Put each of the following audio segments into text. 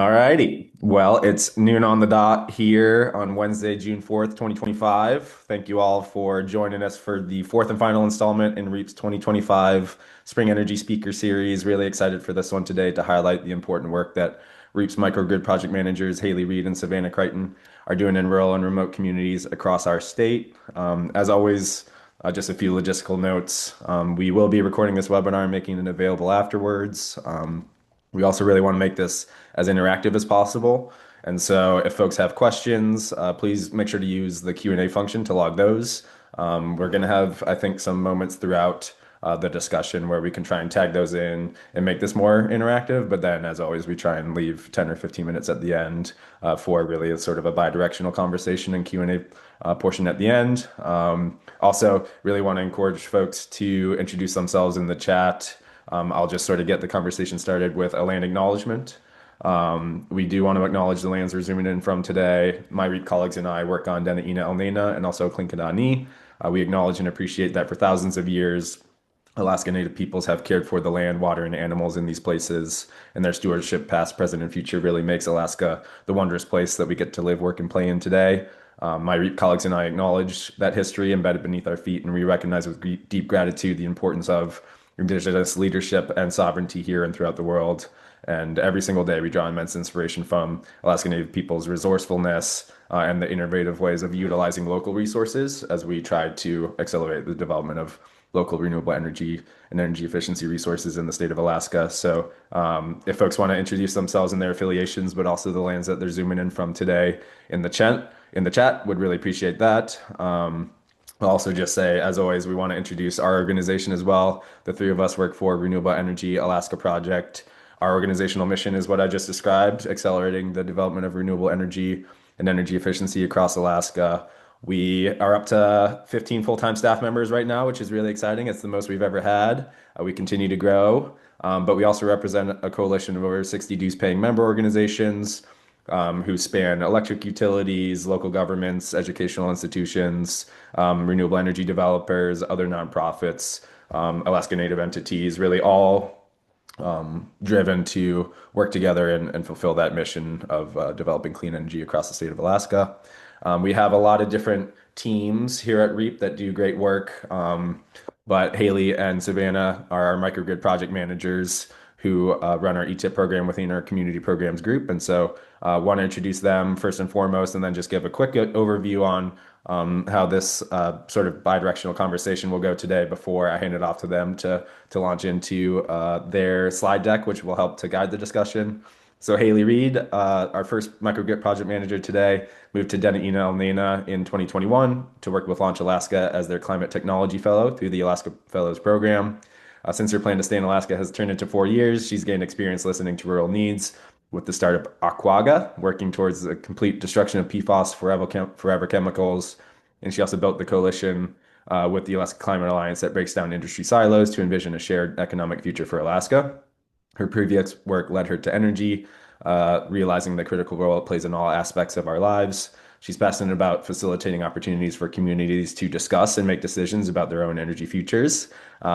Alrighty. Well, it's noon on the dot here on Wednesday, June 4th, 2025. Thank you all for joining us for the fourth and final installment in REAP's 2025 Spring Energy Speaker Series. Really excited for this one today to highlight the important work that REAP's Microgrid Project Managers, Haleigh Reed and Savannah Crichton, are doing in rural and remote communities across our state. As always, just a few logistical notes. We will be recording this webinar and making it available afterwards. We also really want to make this as interactive as possible. And so if folks have questions, please make sure to use the Q&A function to log those. We're going to have, I think, some moments throughout the discussion where we can try and tag those in and make this more interactive. But then, as always, we try and leave 10 or 15 minutes at the end for really a sort of a bi-directional conversation and Q&A portion at the end. Also, really want to encourage folks to introduce themselves in the chat. I'll just sort of get the conversation started with a land acknowledgement. We do want to acknowledge the lands we're zooming in from today. My REAP colleagues and I work on Dena'ina Elnena and also Klinkadani. We acknowledge and appreciate that for thousands of years, Alaska Native peoples have cared for the land, water, and animals in these places, and their stewardship, past, present, and future, really makes Alaska the wondrous place that we get to live, work, and play in today. My REAP colleagues and I acknowledge that history embedded beneath our feet, and we recognize with deep gratitude the importance of Indigenous leadership and sovereignty here and throughout the world. And every single day, we draw immense inspiration from Alaska Native people's resourcefulness and the innovative ways of utilizing local resources as we try to accelerate the development of local renewable energy and energy efficiency resources in the state of Alaska. So if folks want to introduce themselves and their affiliations, but also the lands that they're zooming in from today in the chat, would really appreciate that. I'll also just say, as always, we want to introduce our organization as well. The three of us work for Renewable Energy Alaska Project. Our organizational mission is what I just described, accelerating the development of renewable energy and energy efficiency across Alaska. We are up to 15 full-time staff members right now, which is really exciting. It's the most we've ever had. We continue to grow, but we also represent a coalition of over 60 dues-paying member organizations who span electric utilities, local governments, educational institutions, renewable energy developers, other nonprofits, Alaska Native entities, really all driven to work together and fulfill that mission of developing clean energy across the state of Alaska. We have a lot of different teams here at REAP that do great work, but Haleigh and Savannah are our microgrid project managers who run our ETIPP program within our community programs group. And so want to introduce them first and foremost, and then just give a quick overview on how this sort of bi-directional conversation will go today before I hand it off to them to launch into their slide deck, which will help to guide the discussion. So Haleigh Reed, our first microgrid project manager today, moved to Dena'ina Elnena in 2021 to work with Launch Alaska as their climate technology fellow through the Alaska Fellows program. Since her plan to stay in Alaska has turned into 4 years, she's gained experience listening to rural needs with the startup Aquaga, working towards the complete destruction of PFAS, forever chemicals. And she also built the coalition with the Alaska Climate Alliance that breaks down industry silos to envision a shared economic future for Alaska. Her previous work led her to energy, realizing the critical role it plays in all aspects of our lives. She's passionate about facilitating opportunities for communities to discuss and make decisions about their own energy futures,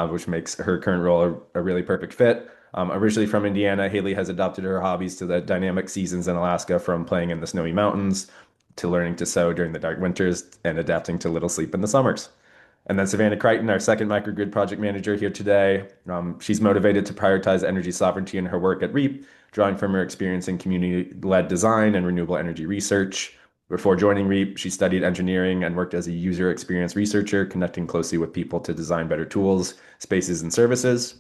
which makes her current role a really perfect fit. Originally from Indiana, Haleigh has adopted her hobbies to the dynamic seasons in Alaska, from playing in the snowy mountains to learning to sew during the dark winters and adapting to little sleep in the summers. And then Savannah Crichton, our second microgrid project manager here today. She's motivated to prioritize energy sovereignty in her work at REAP, drawing from her experience in community-led design and renewable energy research. Before joining REAP, she studied engineering and worked as a user experience researcher, connecting closely with people to design better tools, spaces, and services.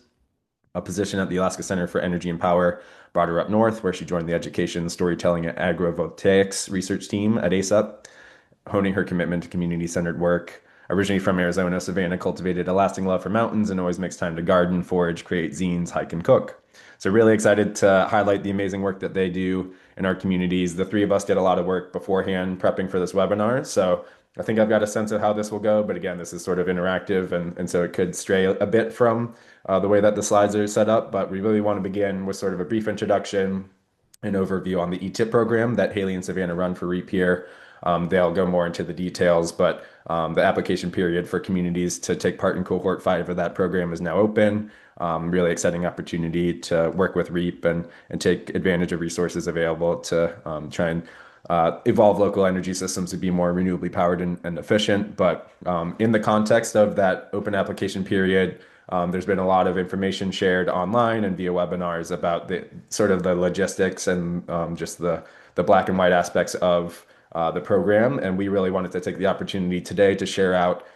A position at the Alaska Center for Energy and Power brought her up north, where she joined the education, storytelling, and agrovoltaics research team at ASUP, honing her commitment to community-centered work. Originally from Arizona, Savannah cultivated a lasting love for mountains and always makes time to garden, forage, create zines, hike, and cook. So really excited to highlight the amazing work that they do in our communities. The three of us did a lot of work beforehand prepping for this webinar. So I think I've got a sense of how this will go. But again, this is sort of interactive, and so it could stray a bit from the way that the slides are set up. But we really want to begin with sort of a brief introduction and overview on the ETIPP program that Haleigh and Savannah run for REAP here. They'll go more into the details, but The application period for communities to take part in cohort 5 of that program is now open. Really exciting opportunity to work with REAP and take advantage of resources available to try and evolve local energy systems to be more renewably powered and efficient. But in the context of that open application period, there's been a lot of information shared online and via webinars about the sort of the logistics and just the black and white aspects of the program. And we really wanted to take the opportunity today to share out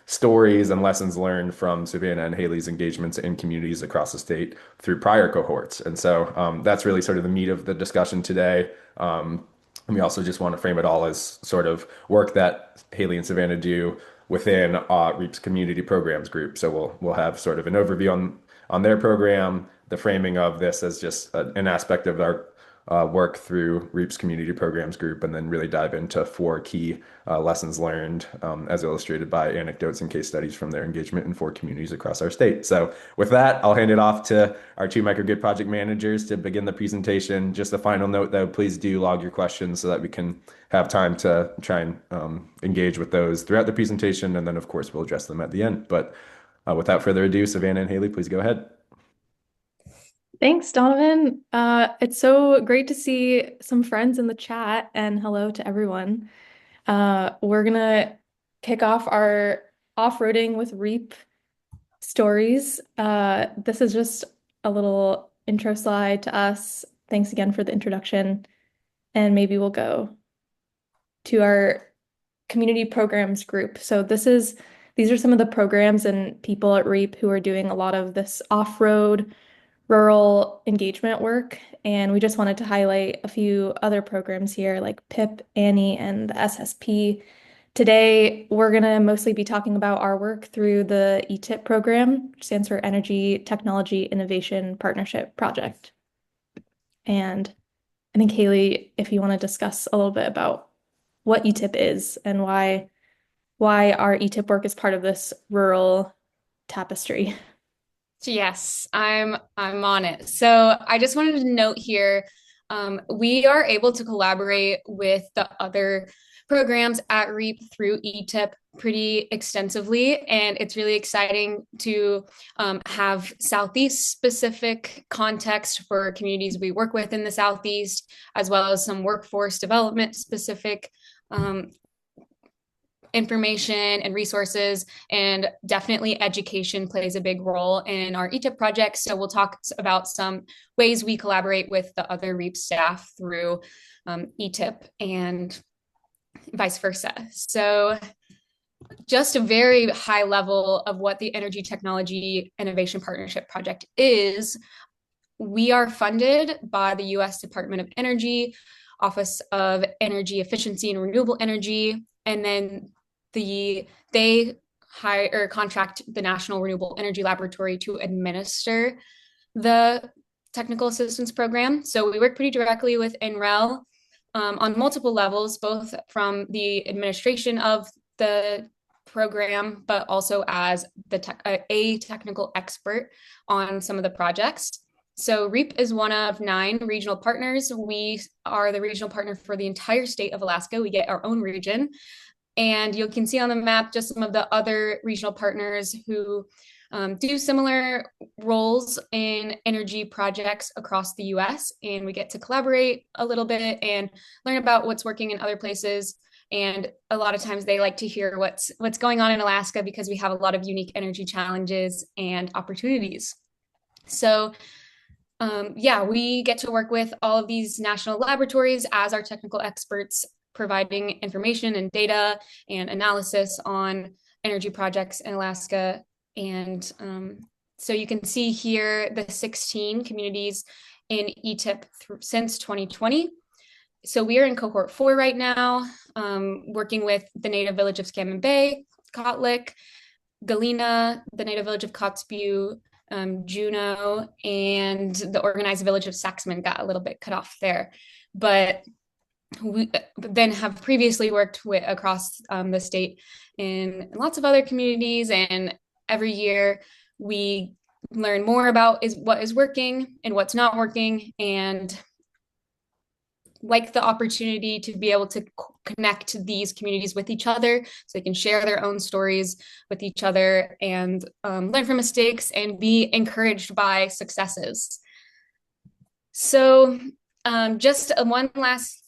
stories and lessons learned from Savannah and Haleigh's engagements in communities across the state through prior cohorts. And so that's really sort of the meat of the discussion today. And we also just want to frame it all as sort of work that Haleigh and Savannah do within REAP's community programs group. So we'll have sort of an overview on their program, the framing of this as just an aspect of our work through REAP's community programs group, and then really dive into 4 key lessons learned as illustrated by anecdotes and case studies from their engagement in 4 communities across our state. So with that, I'll hand it off to our 2 microgrid project managers to begin the presentation. Just a final note though, please do log your questions so that we can have time to try and engage with those throughout the presentation, and then of course we'll address them at the end. But without further ado, Savannah and Haleigh, please go ahead. Thanks, Donovan. It's so great to see some friends in the chat, and hello to everyone. We're gonna kick off our off-roading with REAP stories. This is just a little intro slide to us. Thanks again for the introduction. And maybe we'll go to our community programs group. So these are some of the programs and people at REAP who are doing a lot of this off-road rural engagement work. And we just wanted to highlight a few other programs here like PIPP, Annie, and the SSP. Today, we're going to mostly be talking about our work through the ETIPP program, which stands for Energy Technology Innovation Partnership Project. And I think, Haleigh, if you want to discuss a little bit about what ETIPP is and why our ETIPP work is part of this rural tapestry. Yes, I'm on it. So I just wanted to note here, we are able to collaborate with the other programs at REAP through ETIPP pretty extensively, and it's really exciting to have Southeast specific context for communities we work with in the Southeast, as well as some workforce development specific information and resources, and definitely education plays a big role in our ETIPP project. So we'll talk about some ways we collaborate with the other REAP staff through ETIPP and vice versa. So just a very high level of what the Energy Technology Innovation Partnership Project is. We are funded by the U.S. Department of Energy, Office of Energy Efficiency and Renewable Energy, and then they hire or contract the National Renewable Energy Laboratory to administer the technical assistance program. So we work pretty directly with NREL on multiple levels, both from the administration of the program, but also as a technical expert on some of the projects. So REAP is one of 9 regional partners. We are the regional partner for the entire state of Alaska. We get our own region. And you can see on the map just some of the other regional partners who do similar roles in energy projects across the US. And we get to collaborate a little bit and learn about what's working in other places. And a lot of times they like to hear what's going on in Alaska because we have a lot of unique energy challenges and opportunities. So we get to work with all of these national laboratories as our technical experts, providing information and data and analysis on energy projects in Alaska. And so you can see here the 16 communities in ETIPP since 2020. So we are in cohort 4 right now, working with the native village of Scammon Bay, Kotlik, Galena, the native village of Kotzebue, Juneau, and the organized village of Saxman got a little bit cut off there. But we then have previously worked across the state in lots of other communities, and every year we learn more about what is working and what's not working, and like the opportunity to be able to connect these communities with each other so they can share their own stories with each other and learn from mistakes and be encouraged by successes. So just one last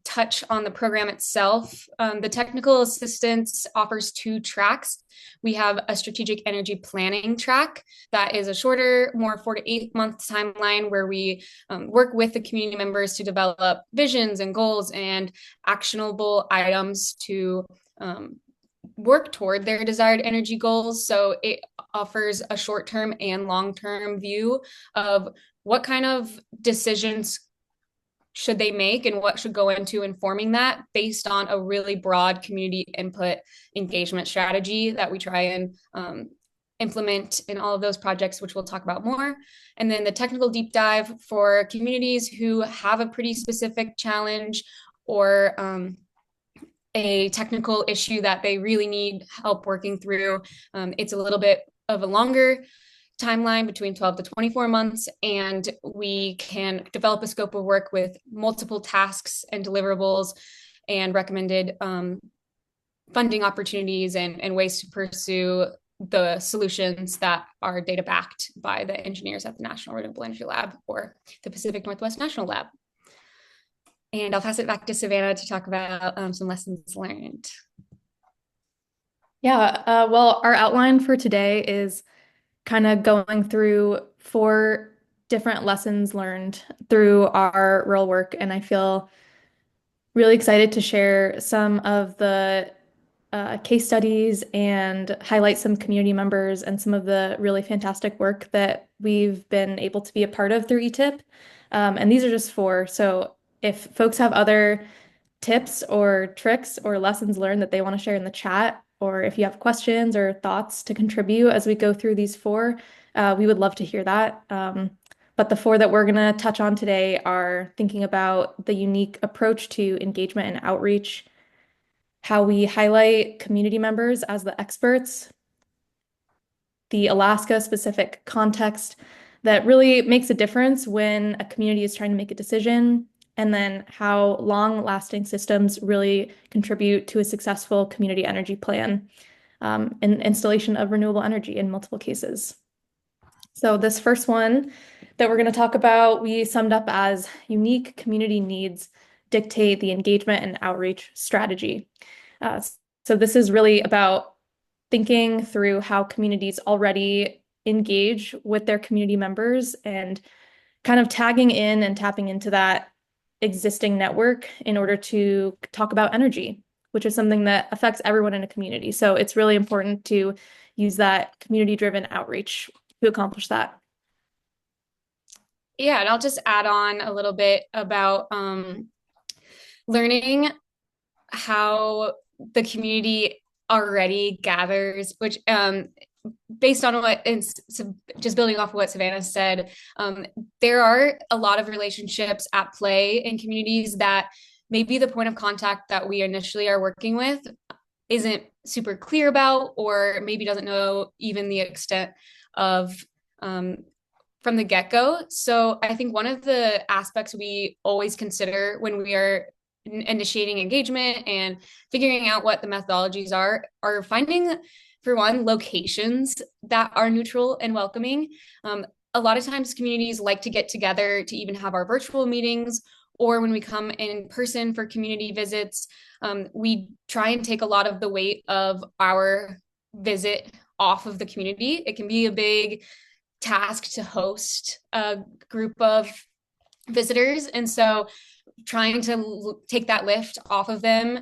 touch on the program itself. The technical assistance offers 2 tracks. We have a strategic energy planning track that is a shorter, more 4 to 8 month timeline where we work with the community members to develop visions and goals and actionable items to work toward their desired energy goals. So it offers a short-term and long-term view of what kind of decisions should they make and what should go into informing that based on a really broad community input engagement strategy that we try and implement in all of those projects, which we'll talk about more. And then the technical deep dive for communities who have a pretty specific challenge or a technical issue that they really need help working through. It's a little bit of a longer timeline between 12 to 24 months, and we can develop a scope of work with multiple tasks and deliverables and recommended funding opportunities and ways to pursue the solutions that are data backed by the engineers at the National Renewable Energy Lab or the Pacific Northwest National Lab. And I'll pass it back to Savannah to talk about some lessons learned. Yeah, well, our outline for today is kind of going through 4 different lessons learned through our real work. And I feel really excited to share some of the case studies and highlight some community members and some of the really fantastic work that we've been able to be a part of through ETIPP. And these are just 4. So if folks have other tips or tricks or lessons learned that they want to share in the chat, or if you have questions or thoughts to contribute as we go through these 4, we would love to hear that. But the 4 that we're going to touch on today are thinking about the unique approach to engagement and outreach, how we highlight community members as the experts, the Alaska-specific context that really makes a difference when a community is trying to make a decision, and then how long-lasting systems really contribute to a successful community energy plan and installation of renewable energy in multiple cases. So this first one that we're going to talk about, we summed up as unique community needs dictate the engagement and outreach strategy. So this is really about thinking through how communities already engage with their community members and kind of tagging in and tapping into that existing network in order to talk about energy, which is something that affects everyone in a community. So it's really important to use that community-driven outreach to accomplish that. Yeah, and I'll just add on a little bit about learning how the community already gathers, which based on what, just building off of what Savannah said, there are a lot of relationships at play in communities that maybe the point of contact that we initially are working with isn't super clear about, or maybe doesn't know even the extent of from the get-go. So I think one of the aspects we always consider when we are initiating engagement and figuring out what the methodologies are finding, for one, locations that are neutral and welcoming. A lot of times communities like to get together to even have our virtual meetings, or when we come in person for community visits, we try and take a lot of the weight of our visit off of the community. It can be a big task to host a group of visitors. And so trying to take that lift off of them,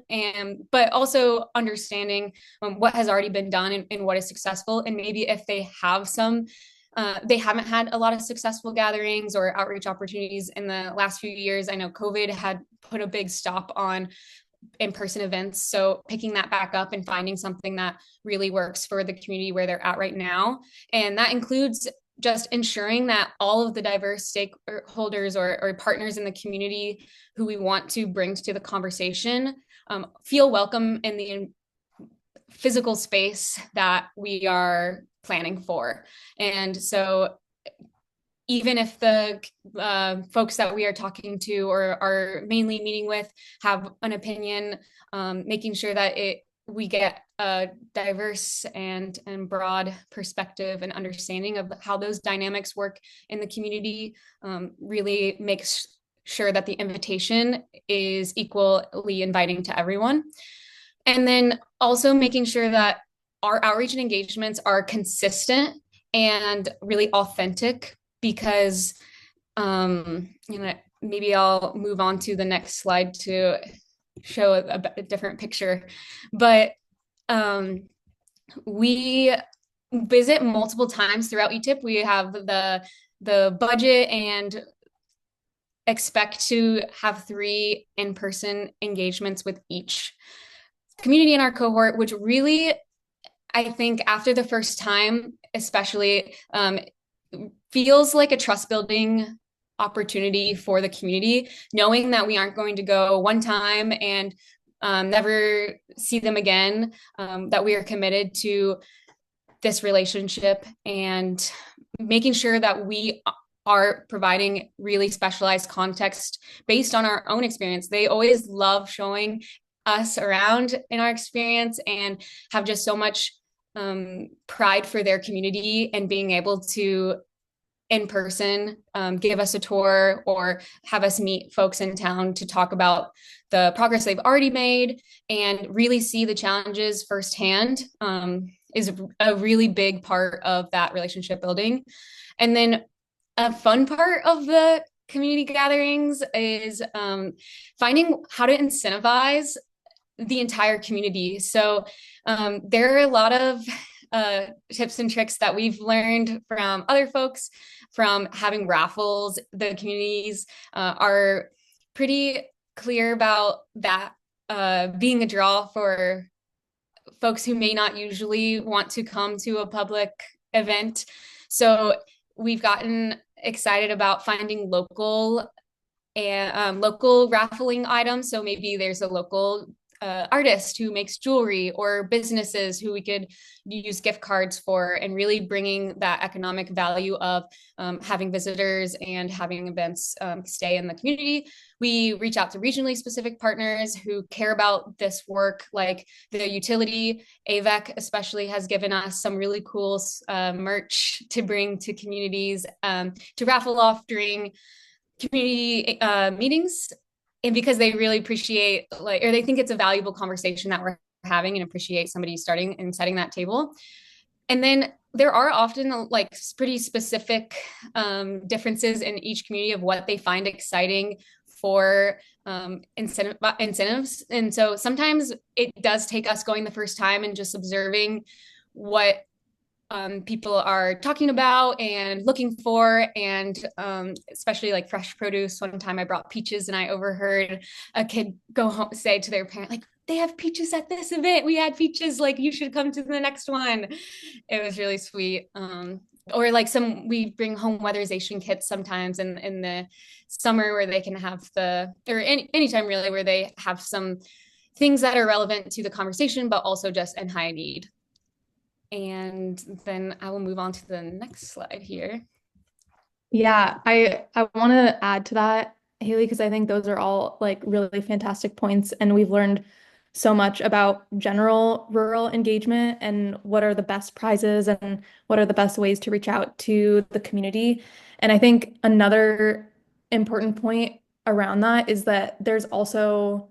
but also understanding what has already been done and what is successful. And maybe if they have they haven't had a lot of successful gatherings or outreach opportunities in the last few years. I know COVID had put a big stop on in-person events. So picking that back up and finding something that really works for the community where they're at right now. And that includes just ensuring that all of the diverse stakeholders or partners in the community who we want to bring to the conversation feel welcome in the physical space that we are planning for. And so even if the folks that we are talking to or are mainly meeting with have an opinion, making sure that we get a diverse and broad perspective and understanding of how those dynamics work in the community really makes sure that the invitation is equally inviting to everyone. And then also making sure that our outreach and engagements are consistent and really authentic, because maybe I'll move on to the next slide to show a different picture. But we visit multiple times throughout ETIPP. We have the budget and expect to have 3 in-person engagements with each community in our cohort, which really, I think after the first time, especially, feels like a trust building opportunity for the community, knowing that we aren't going to go one time and never see them again, that we are committed to this relationship and making sure that we are providing really specialized context based on our own experience. They always love showing us around in our experience and have just so much pride for their community, and being able to in person give us a tour or have us meet folks in town to talk about the progress they've already made and really see the challenges firsthand is a really big part of that relationship building. And then a fun part of the community gatherings is finding how to incentivize the entire community. So there are a lot of tips and tricks that we've learned from other folks, from having raffles. The communities are pretty clear about that being a draw for folks who may not usually want to come to a public event. So we've gotten excited about finding local raffling items. So maybe there's a local artist who makes jewelry, or businesses who we could use gift cards for, and really bringing that economic value of having visitors and having events stay in the community. We reach out to regionally specific partners who care about this work, like the utility. AVEC especially has given us some really cool merch to bring to communities to raffle off during community meetings, and because they really appreciate, like, or they think it's a valuable conversation that we're having and appreciate somebody starting and setting that table. And then there are often like pretty specific differences in each community of what they find exciting for incentives. And so sometimes it does take us going the first time and just observing what people are talking about and looking for, and especially like fresh produce. One time I brought peaches and I overheard a kid go home, say to their parent, like, they have peaches at this event. We had peaches, like, you should come to the next one. It was really sweet. Or like we bring home weatherization kits sometimes in the summer, where they can have or anytime really, where they have some things that are relevant to the conversation, but also just in high need. And then I will move on to the next slide here. Yeah, I want to add to that, Haleigh, because I think those are all like really fantastic points. And we've learned so much about general rural engagement and what are the best prizes and what are the best ways to reach out to the community. And I think another important point around that is that there's also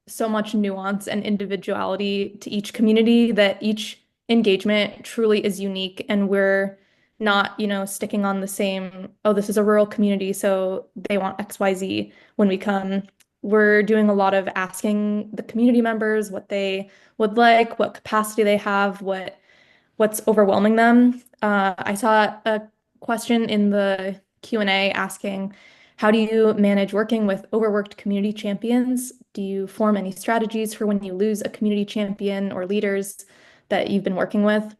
so much nuance and individuality to each community, that each engagement truly is unique, and we're not, sticking on the same, oh, this is a rural community, so they want XYZ when we come. We're doing a lot of asking the community members what they would like, what capacity they have, what's overwhelming them. I saw a question in the Q&A asking, how do you manage working with overworked community champions? Do you form any strategies for when you lose a community champion or leaders that you've been working with?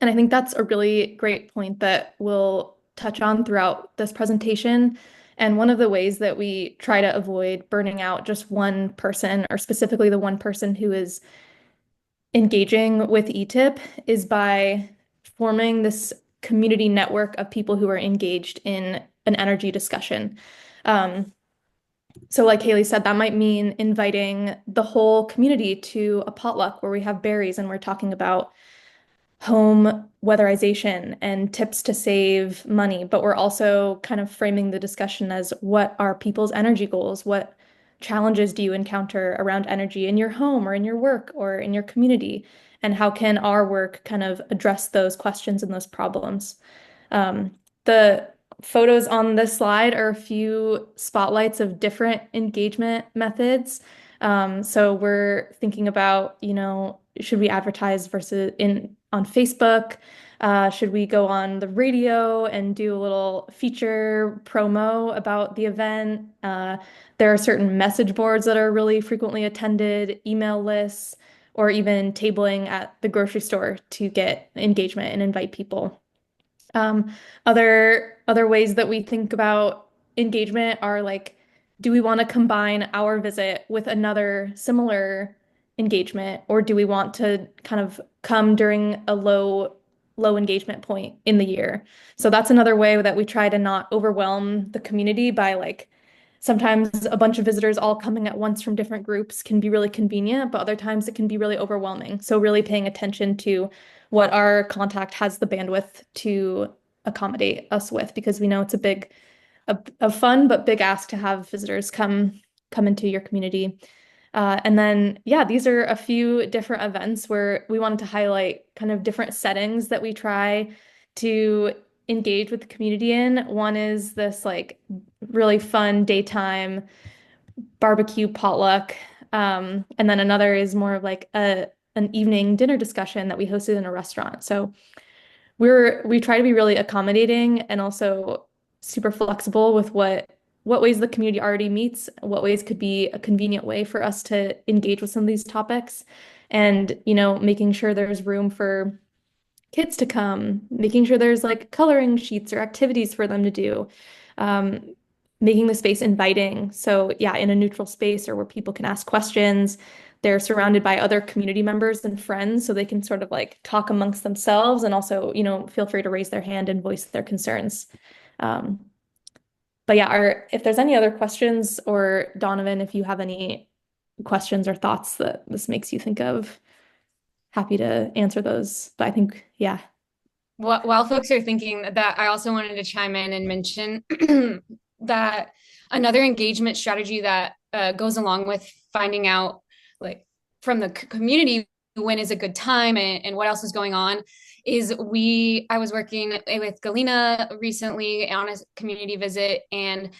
And I think that's a really great point that we'll touch on throughout this presentation. And one of the ways that we try to avoid burning out just one person, or specifically the one person who is engaging with ETIPP, is by forming this community network of people who are engaged in an energy discussion. So like Haleigh said, that might mean inviting the whole community to a potluck where we have berries and we're talking about home weatherization and tips to save money, but we're also kind of framing the discussion as what are people's energy goals? What challenges do you encounter around energy in your home or in your work or in your community? And how can our work kind of address those questions and those problems? The photos on this slide are a few spotlights of different engagement methods. So we're thinking about, should we advertise versus on Facebook? Should we go on the radio and do a little feature promo about the event? There are certain message boards that are really frequently attended, email lists, or even tabling at the grocery store to get engagement and invite people. Um, other ways that we think about engagement are like, do we want to combine our visit with another similar engagement, or do we want to kind of come during a low engagement point in the year? So that's another way that we try to not overwhelm the community by like sometimes a bunch of visitors all coming at once from different groups can be really convenient, but other times it can be really overwhelming. So really paying attention to what our contact has the bandwidth to accommodate us with, because we know it's a fun but big ask to have visitors come into your community. And then, yeah, these are a few different events where we wanted to highlight kind of different settings that we try to engage with the community in. One is this like really fun daytime barbecue potluck. And then another is more of like an evening dinner discussion that we hosted in a restaurant. So we try to be really accommodating and also super flexible with what ways the community already meets, what ways could be a convenient way for us to engage with some of these topics, and making sure there's room for kids to come, making sure there's like coloring sheets or activities for them to do, um, making the space inviting. So yeah, in a neutral space or where people can ask questions, they're surrounded by other community members and friends, so they can sort of like talk amongst themselves and also, feel free to raise their hand and voice their concerns. Um, but yeah, if there's any other questions, or Donovan, if you have any questions or thoughts that this makes you think of, happy to answer those. But I think, yeah. While folks are thinking that, I also wanted to chime in and mention that another engagement strategy that goes along with finding out, like, from the community when is a good time and what else is going on is I was working with Galena recently on a community visit and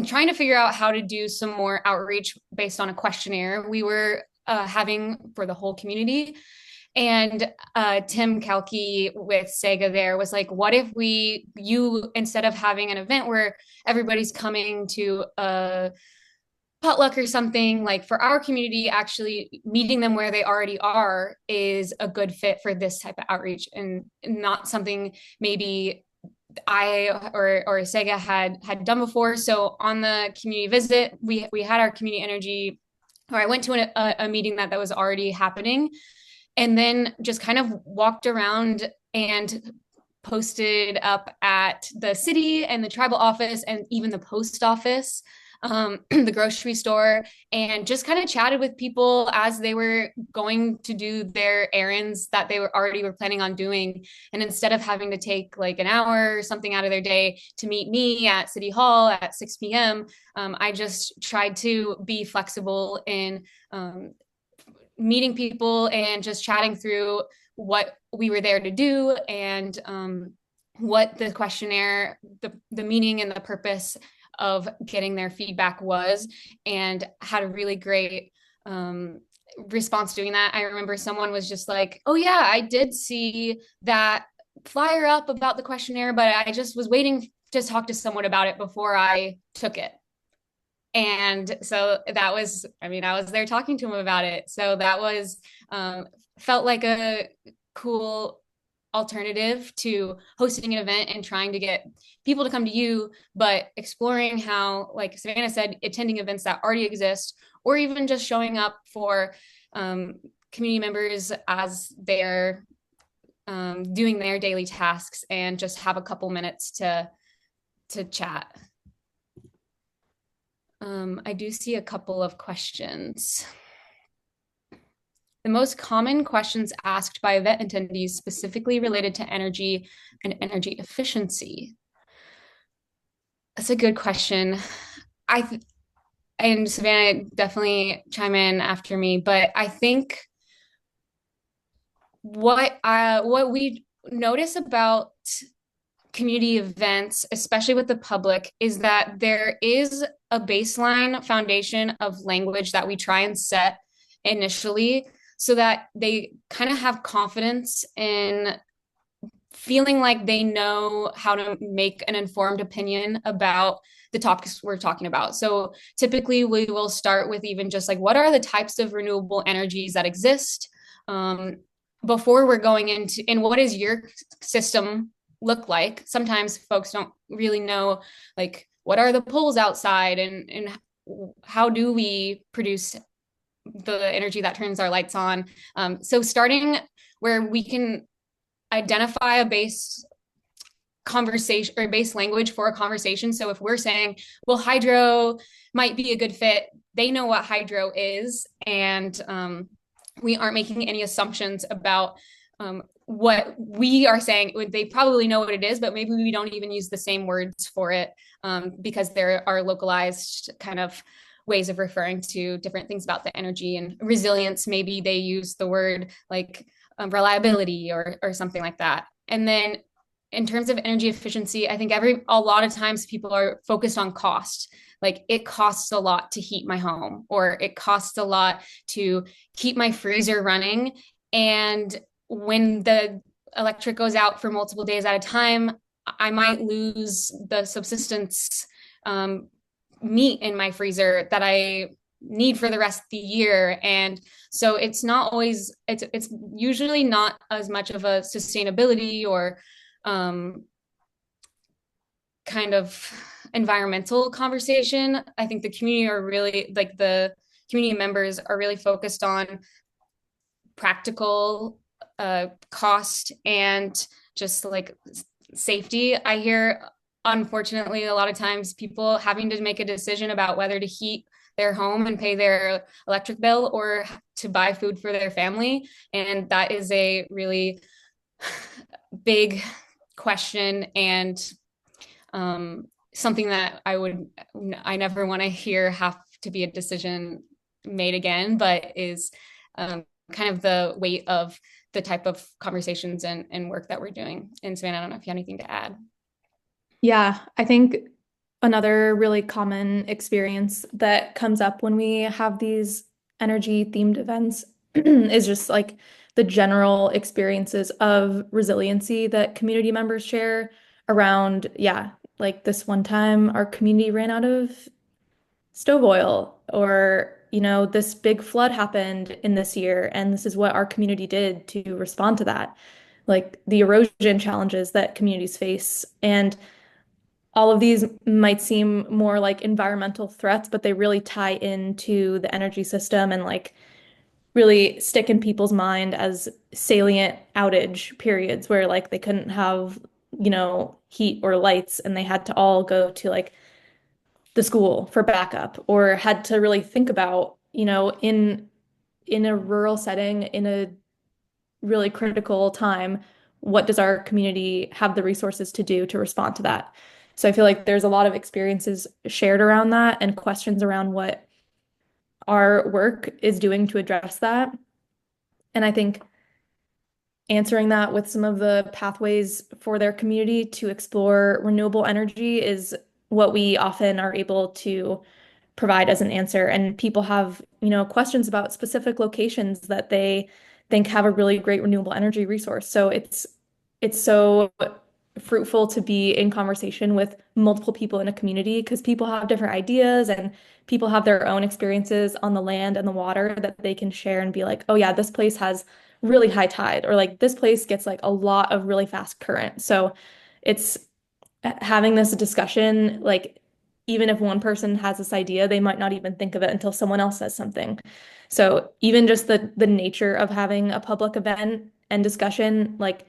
trying to figure out how to do some more outreach based on a questionnaire we were having for the whole community. And Tim Kalki with Sega there was like, what if you instead of having an event where everybody's coming to a potluck or something, like for our community, actually meeting them where they already are is a good fit for this type of outreach, and not something maybe I or Sega had done before. So on the community visit, we had our community energy, or I went to a meeting that was already happening, and then just kind of walked around and posted up at the city and the tribal office and even the post office, the grocery store, and just kind of chatted with people as they were going to do their errands that they were planning on doing. And instead of having to take like an hour or something out of their day to meet me at City Hall at 6 p.m., I just tried to be flexible in meeting people and just chatting through what we were there to do and what the questionnaire, the meaning and the purpose of getting their feedback was, and had a really great response doing that. I remember someone was just like, oh yeah, I did see that flyer up about the questionnaire, but I just was waiting to talk to someone about it before I took it. And so that was, I was there talking to him about it. So that was, felt like a cool alternative to hosting an event and trying to get people to come to you, but exploring how, like Savannah said, attending events that already exist, or even just showing up for community members as they're doing their daily tasks and just have a couple minutes to chat. I do see a couple of questions. The most common questions asked by event attendees specifically related to energy and energy efficiency. That's a good question. And Savannah, definitely chime in after me, but I think what we notice about community events, especially with the public, is that there is a baseline foundation of language that we try and set initially so that they kind of have confidence in feeling like they know how to make an informed opinion about the topics we're talking about. So typically we will start with even just like, what are the types of renewable energies that exist? Before we're going into, and what does your system look like? Sometimes folks don't really know, like, what are the poles outside and how do we produce the energy that turns our lights on? So starting where we can identify a base conversation or base language for a conversation. So if we're saying, well, hydro might be a good fit, they know what hydro is, and we aren't making any assumptions about what we are saying. They probably know what it is, but maybe we don't even use the same words for it because there are localized kind of ways of referring to different things about the energy and resilience. Maybe they use the word like reliability or something like that. And then in terms of energy efficiency, I think a lot of times people are focused on cost. Like, it costs a lot to heat my home, or it costs a lot to keep my freezer running. And when the electric goes out for multiple days at a time, I might lose the subsistence meat in my freezer that I need for the rest of the year. And so it's usually not as much of a sustainability or kind of environmental conversation. I think the community the community members are really focused on practical cost and just like safety. I hear, unfortunately, a lot of times people having to make a decision about whether to heat their home and pay their electric bill or to buy food for their family. And that is a really big question, and something that I never want to hear have to be a decision made again, but is kind of the weight of the type of conversations and work that we're doing. And Savannah, I don't know if you have anything to add. Yeah, I think another really common experience that comes up when we have these energy themed events is just like the general experiences of resiliency that community members share around, yeah, like this one time our community ran out of stove oil, or, this big flood happened in this year, and this is what our community did to respond to that. Like the erosion challenges that communities face. And all of these might seem more like environmental threats, but they really tie into the energy system and like really stick in people's mind as salient outage periods where like they couldn't have, heat or lights, and they had to all go to like the school for backup, or had to really think about, in a rural setting, in a really critical time, what does our community have the resources to do to respond to that? So I feel like there's a lot of experiences shared around that and questions around what our work is doing to address that. And I think answering that with some of the pathways for their community to explore renewable energy is what we often are able to provide as an answer. And people have, questions about specific locations that they think have a really great renewable energy resource. So it's so fruitful to be in conversation with multiple people in a community, because people have different ideas and people have their own experiences on the land and the water that they can share and be like, oh yeah, this place has really high tide, or like this place gets like a lot of really fast current. So it's having this discussion, like even if one person has this idea, they might not even think of it until someone else says something. So even just the nature of having a public event and discussion, like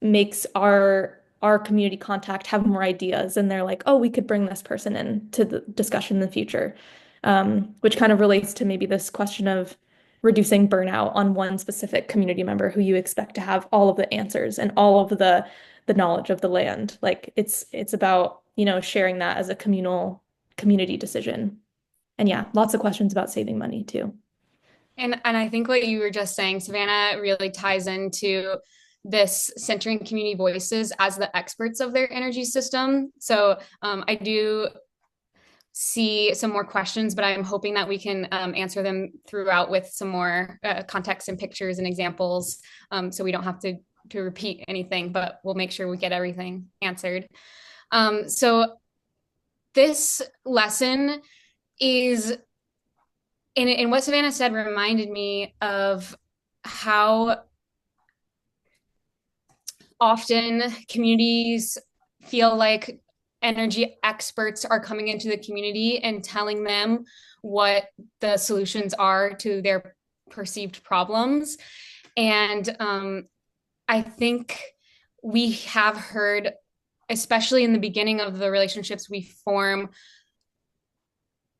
makes our community contact have more ideas, and they're like, oh, we could bring this person in to the discussion in the future, which kind of relates to maybe this question of reducing burnout on one specific community member who you expect to have all of the answers and all of the knowledge of the land. Like it's about, sharing that as a community decision. And yeah, lots of questions about saving money too. And I think what you were just saying, Savannah, really ties into this centering community voices as the experts of their energy system. So I do see some more questions, but I'm hoping that we can answer them throughout with some more context and pictures and examples, so we don't have to repeat anything, but we'll make sure we get everything answered. So this lesson is, and what Savannah said reminded me of how often communities feel like energy experts are coming into the community and telling them what the solutions are to their perceived problems. And I think we have heard, especially in the beginning of the relationships we form,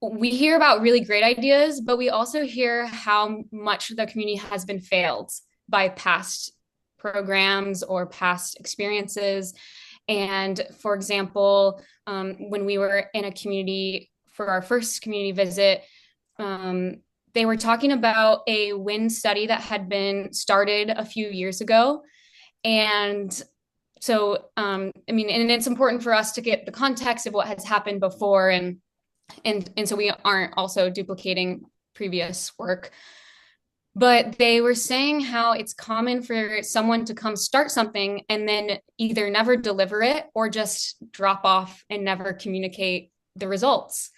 we hear about really great ideas, but we also hear how much the community has been failed by past programs or past experiences. And for example, when we were in a community for our first community visit, they were talking about a wind study that had been started a few years ago. And so, and it's important for us to get the context of what has happened before, and so we aren't also duplicating previous work. But they were saying how it's common for someone to come start something and then either never deliver it or just drop off and never communicate the results,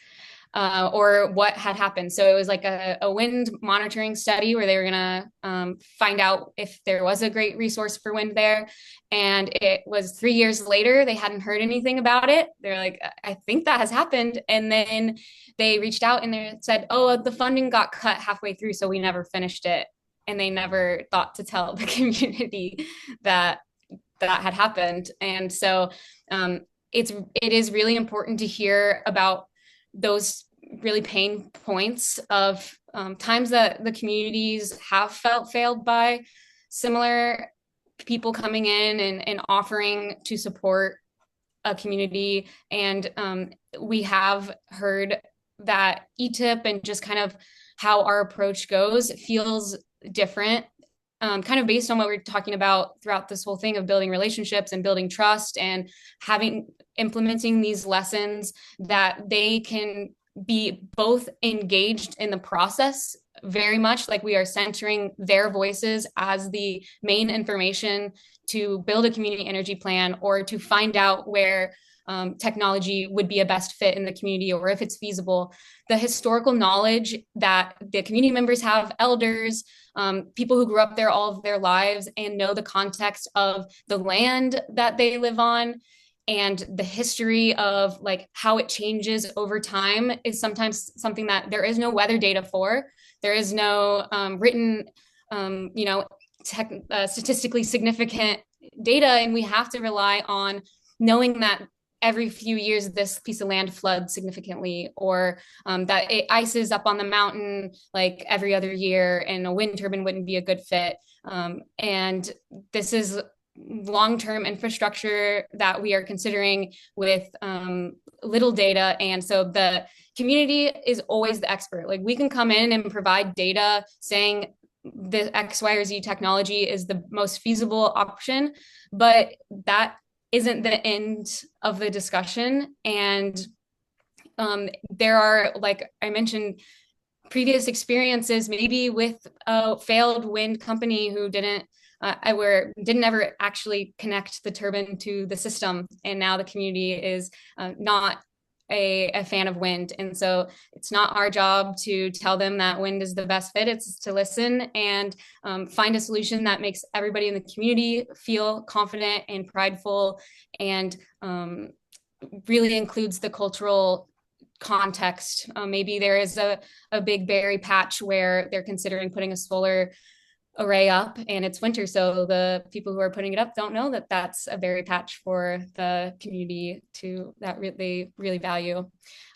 or what had happened. So it was like a wind monitoring study where they were going to find out if there was a great resource for wind there. And it was 3 years later, they hadn't heard anything about it. They're like, I think that has happened. And then they reached out and they said, oh, the funding got cut halfway through, so we never finished it. And they never thought to tell the community that had happened. And so it is really important to hear about those really pain points of times that the communities have felt failed by similar people coming in and offering to support a community. And we have heard that ETIPP and just kind of how our approach goes feels different, kind of based on what we're talking about throughout this whole thing of building relationships and building trust and implementing these lessons, that they can be both engaged in the process very much, like we are centering their voices as the main information to build a community energy plan or to find out where technology would be a best fit in the community or if it's feasible. The historical knowledge that the community members have, elders, people who grew up there all of their lives and know the context of the land that they live on and the history of like how it changes over time is sometimes something that there is no weather data for. There is no written, statistically significant data, and we have to rely on knowing that every few years this piece of land floods significantly, or that it ices up on the mountain like every other year, and a wind turbine wouldn't be a good fit. And this is long-term infrastructure that we are considering with little data. And so the community is always the expert. Like we can come in and provide data saying the X, Y, or Z technology is the most feasible option, but that isn't the end of the discussion. And there are, like I mentioned, previous experiences, maybe with a failed wind company who didn't ever actually connect the turbine to the system. And now the community is not a fan of wind. And so it's not our job to tell them that wind is the best fit. It's to listen and find a solution that makes everybody in the community feel confident and prideful, and really includes the cultural context. Maybe there is a big berry patch where they're considering putting a solar array up and it's winter. So the people who are putting it up don't know that that's a berry patch for the community to that they really value.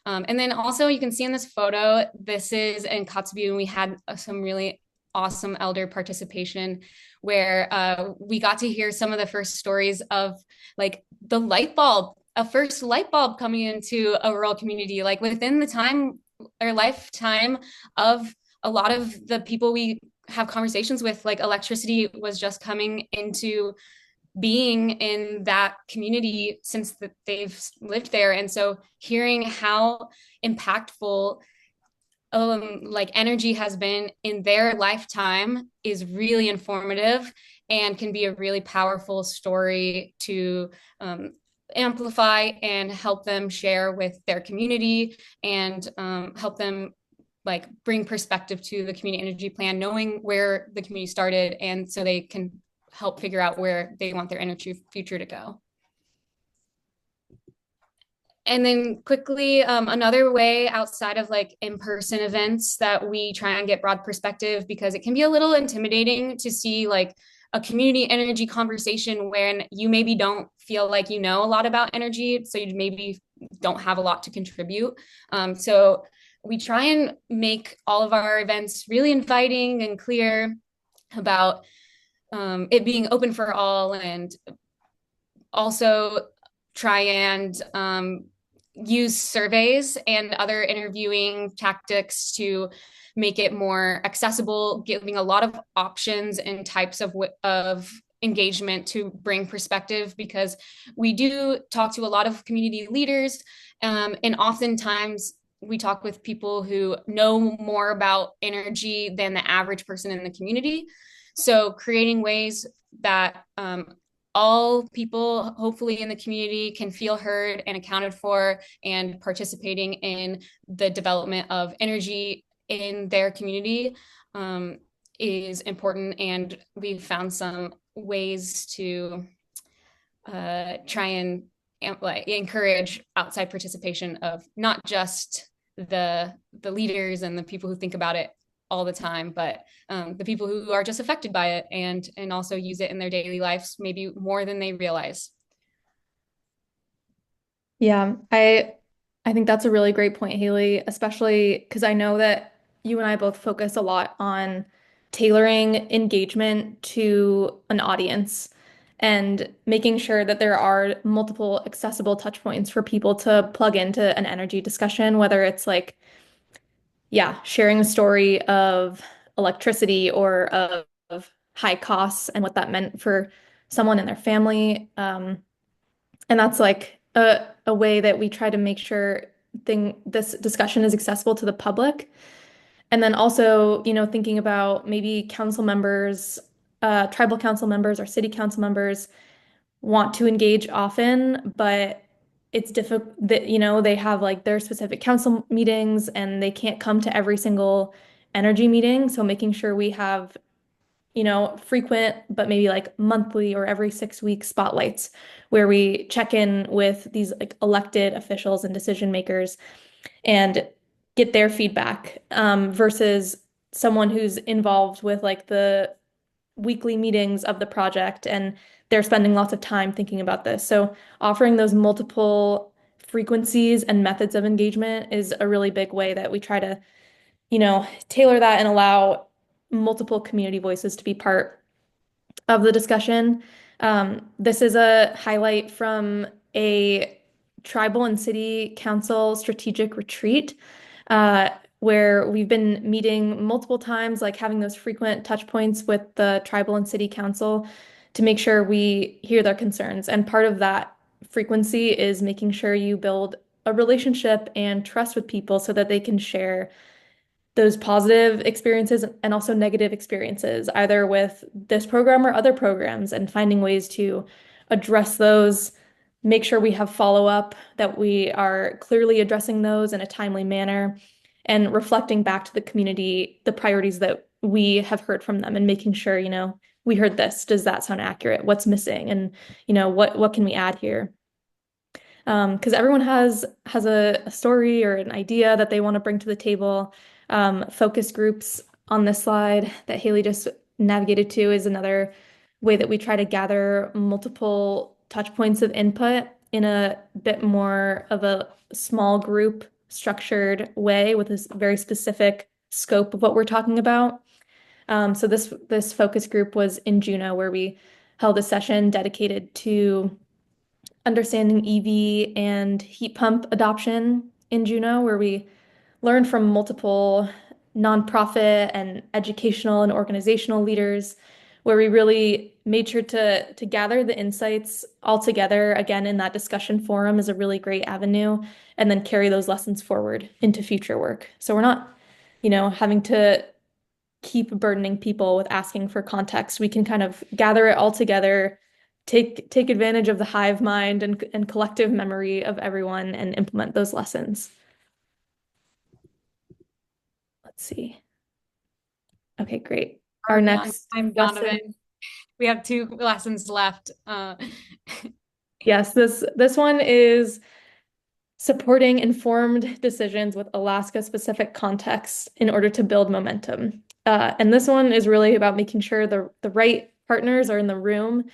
And then also you can see in this photo, this is in Kotzebue, and we had some really awesome elder participation where we got to hear some of the first stories of like the light bulb, a first light bulb coming into a rural community, like within the time or lifetime of a lot of the people we have conversations with, like electricity was just coming into being in that community since they've lived there. And so hearing how impactful like energy has been in their lifetime is really informative and can be a really powerful story to amplify and help them share with their community and help them like bring perspective to the community energy plan, knowing where the community started, and so they can help figure out where they want their energy future to go. And then quickly, another way outside of like in-person events that we try and get broad perspective, because it can be a little intimidating to see like a community energy conversation when you maybe don't feel like you know a lot about energy, so you maybe don't have a lot to contribute. So we try and make all of our events really inviting and clear about it being open for all, and also try and use surveys and other interviewing tactics to make it more accessible, giving a lot of options and types of engagement to bring perspective, because we do talk to a lot of community leaders, and oftentimes we talk with people who know more about energy than the average person in the community. So creating ways that all people hopefully in the community can feel heard and accounted for, and participating in the development of energy in their community is important. And we've found some ways to try and encourage outside participation of not just the leaders and the people who think about it all the time, but the people who are just affected by it and also use it in their daily lives, maybe more than they realize. Yeah, I think that's a really great point, Haleigh, especially because I know that you and I both focus a lot on tailoring engagement to an audience and making sure that there are multiple accessible touch points for people to plug into an energy discussion, whether it's like, yeah, sharing a story of electricity or of high costs and what that meant for someone and their family. And that's like a way that we try to make sure this discussion is accessible to the public. And then also, thinking about maybe council members, tribal council members or city council members want to engage often, but it's difficult that, they have like their specific council meetings and they can't come to every single energy meeting. So making sure we have frequent, but maybe like monthly or every 6 week spotlights where we check in with these like elected officials and decision makers and get their feedback, versus someone who's involved with like the weekly meetings of the project and they're spending lots of time thinking about this. So offering those multiple frequencies and methods of engagement is a really big way that we try to tailor that and allow multiple community voices to be part of the discussion. This is a highlight from a tribal and city council strategic retreat, where we've been meeting multiple times, like having those frequent touch points with the tribal and city council to make sure we hear their concerns. And part of that frequency is making sure you build a relationship and trust with people so that they can share those positive experiences and also negative experiences, either with this program or other programs, and finding ways to address those, make sure we have follow-up, that we are clearly addressing those in a timely manner, and reflecting back to the community the priorities that we have heard from them, and making sure, we heard this. Does that sound accurate? What's missing? And, what can we add here? Because everyone has a story or an idea that they want to bring to the table. Focus groups on this slide that Haleigh just navigated to is another way that we try to gather multiple touch points of input in a bit more of a small group structured way with this very specific scope of what we're talking about. So this focus group was in Juneau, where we held a session dedicated to understanding EV and heat pump adoption in Juneau, where we learned from multiple nonprofit and educational and organizational leaders, where we really made sure to gather the insights all together. Again, in that discussion forum is a really great avenue, and then carry those lessons forward into future work. So we're not, having to keep burdening people with asking for context. We can kind of gather it all together, take advantage of the hive mind and collective memory of everyone and implement those lessons. Let's see. Okay, great. Our next I'm Donovan. We have 2 lessons left. Yes, this one is supporting informed decisions with Alaska-specific context in order to build momentum. And this one is really about making sure the right partners are in the room,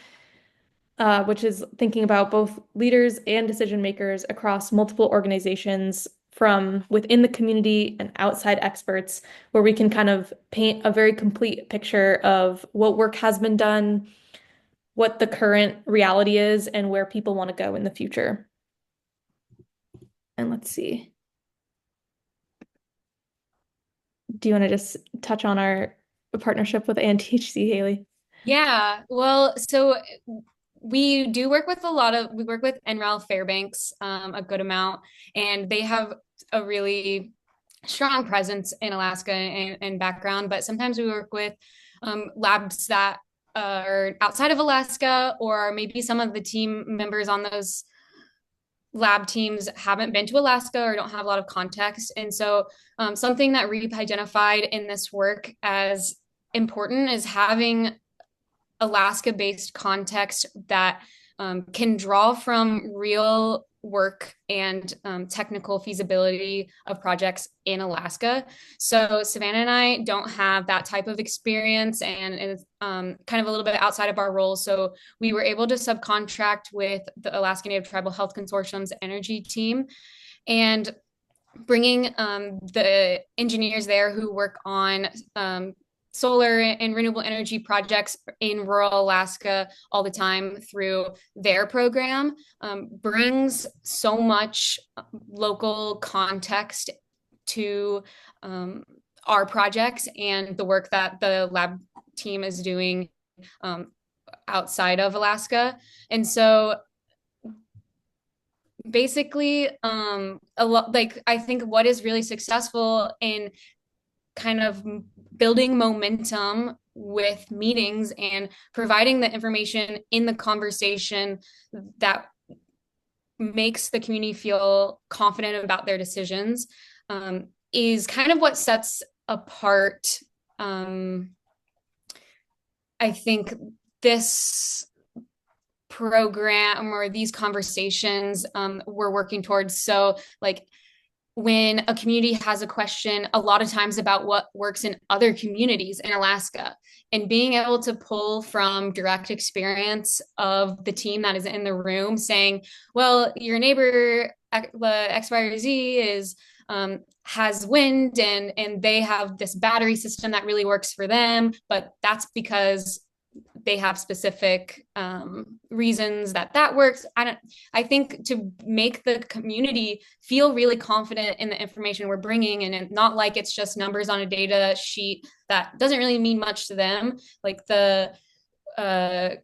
which is thinking about both leaders and decision makers across multiple organizations from within the community and outside experts, where we can kind of paint a very complete picture of what work has been done, what the current reality is, and where people want to go in the future. And let's see. Do you want to just touch on our partnership with ANTHC, Haleigh? Yeah, well, so we work with NREL Fairbanks a good amount, and they have a really strong presence in Alaska and background, but sometimes we work with labs that are outside of Alaska, or maybe some of the team members on those lab teams haven't been to Alaska or don't have a lot of context. And so something that REAP identified in this work as important is having Alaska-based context that can draw from real work and technical feasibility of projects in Alaska. So Savannah and I don't have that type of experience, and it's kind of a little bit outside of our role. So we were able to subcontract with the Alaska Native Tribal Health Consortium's energy team, and bringing the engineers there who work on solar and renewable energy projects in rural Alaska all the time through their program brings so much local context to our projects and the work that the lab team is doing outside of Alaska. And so basically I think what is really successful in kind of building momentum with meetings and providing the information in the conversation that makes the community feel confident about their decisions is kind of what sets apart I think this program or these conversations we're working towards. So like when a community has a question a lot of times about what works in other communities in Alaska, and being able to pull from direct experience of the team that is in the room saying, well, your neighbor X, Y, or Z is has wind and they have this battery system that really works for them, but that's because they have specific reasons that works. I think to make the community feel really confident in the information we're bringing, and not like it's just numbers on a data sheet that doesn't really mean much to them, like the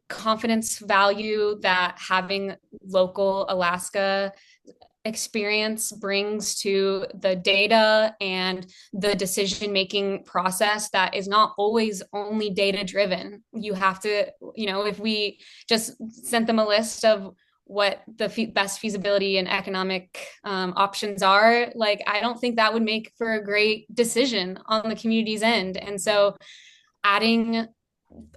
confidence value that having local Alaska experience brings to the data and the decision-making process that is not always only data-driven. You have to, if we just sent them a list of what the best feasibility and economic options are, like, I don't think that would make for a great decision on the community's end. And so adding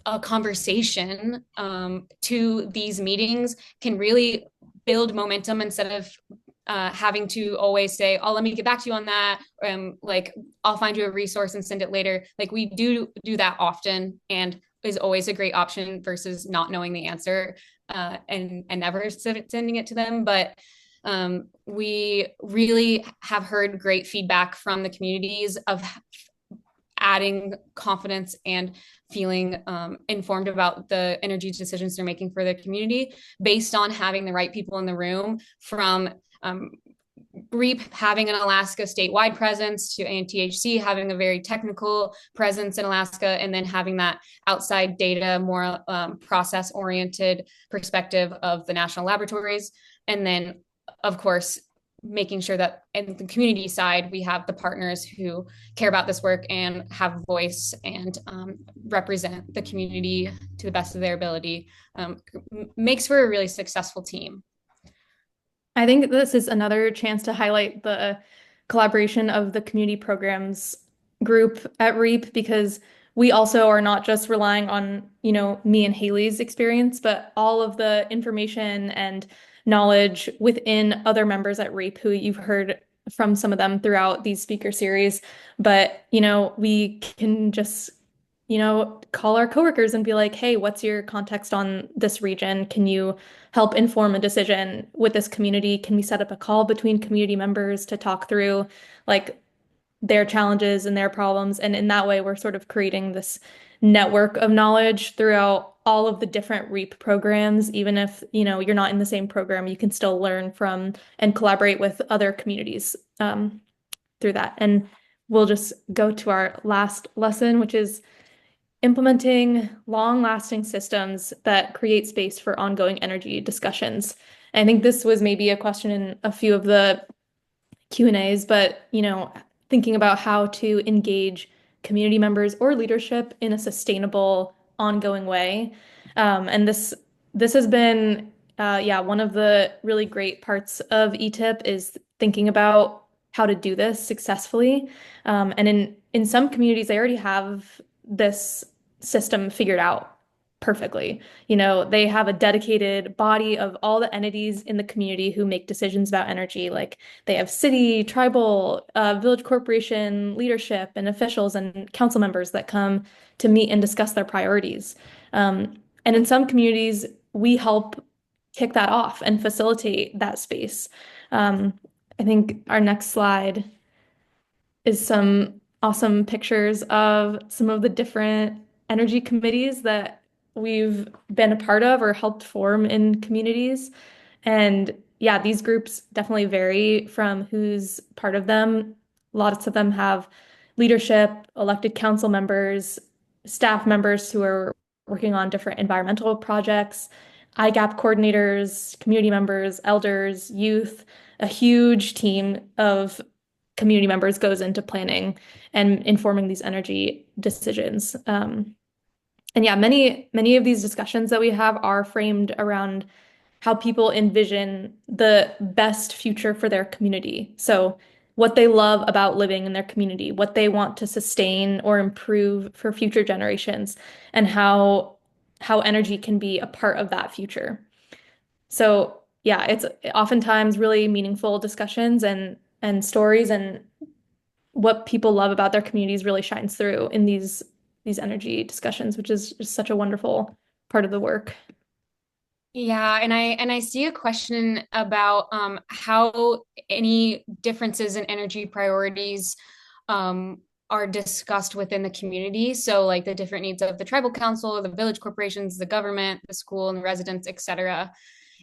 a conversation to these meetings can really build momentum instead of having to always say, oh, let me get back to you on that. Like, I'll find you a resource and send it later. Like, we do that often, and is always a great option versus not knowing the answer and never sending it to them. But we really have heard great feedback from the communities of adding confidence and feeling informed about the energy decisions they're making for the community based on having the right people in the room, from REAP having an Alaska statewide presence to ANTHC having a very technical presence in Alaska, and then having that outside data, more process oriented perspective of the national laboratories. And then, of course, making sure that in the community side, we have the partners who care about this work and have voice and represent the community to the best of their ability, makes for a really successful team. I think this is another chance to highlight the collaboration of the community programs group at REAP, because we also are not just relying on, me and Haleigh's experience, but all of the information and knowledge within other members at REAP who you've heard from some of them throughout these speaker series. But, we can just, call our coworkers and be like, hey, what's your context on this region? Can you help inform a decision with this community? Can we set up a call between community members to talk through like their challenges and their problems? And in that way, we're sort of creating this network of knowledge throughout all of the different REAP programs. Even if, you're not in the same program, you can still learn from and collaborate with other communities through that. And we'll just go to our last lesson, which is implementing long-lasting systems that create space for ongoing energy discussions. I think this was maybe a question in a few of the Q&As, but, thinking about how to engage community members or leadership in a sustainable, ongoing way. And this has been, one of the really great parts of ETIPP is thinking about how to do this successfully. And in some communities, they already have this system figured out perfectly. They have a dedicated body of all the entities in the community who make decisions about energy. Like they have city, tribal, village corporation leadership and officials and council members that come to meet and discuss their priorities. And in some communities, we help kick that off and facilitate that space. I think our next slide is some awesome pictures of some of the different energy committees that we've been a part of or helped form in communities. And yeah, these groups definitely vary from who's part of them. Lots of them have leadership, elected council members, staff members who are working on different environmental projects, IGAP coordinators, community members, elders, youth. A huge team of community members goes into planning and informing these energy decisions. And yeah, many of these discussions that we have are framed around how people envision the best future for their community. So what they love about living in their community, what they want to sustain or improve for future generations, and how energy can be a part of that future. So yeah, it's oftentimes really meaningful discussions and stories, and what people love about their communities really shines through in these energy discussions, which is just such a wonderful part of the work. Yeah, and I see a question about how any differences in energy priorities are discussed within the community. So like the different needs of the tribal council, the village corporations, the government, the school, and the residents, et cetera.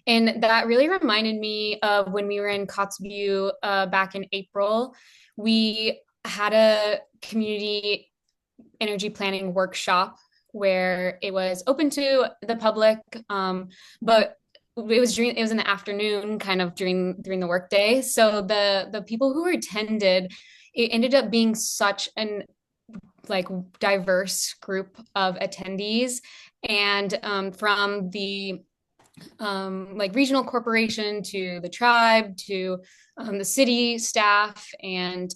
And that really reminded me of when we were in Kotzebue back in April. We had a community energy planning workshop where it was open to the public, but it was in the afternoon, kind of during the workday. So the people who attended, it ended up being such an like diverse group of attendees, and from the like regional corporation to the tribe to the city staff, and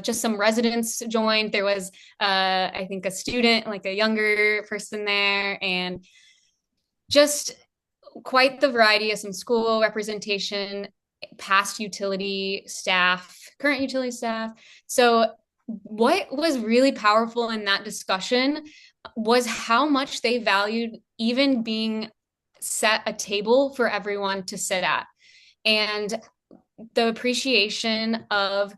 just some residents joined. There was, I think, a student, like a younger person there, and just quite the variety of some school representation. past utility staff, current utility staff. So what was really powerful in that discussion was how much they valued even being set a table for everyone to sit at. And the appreciation of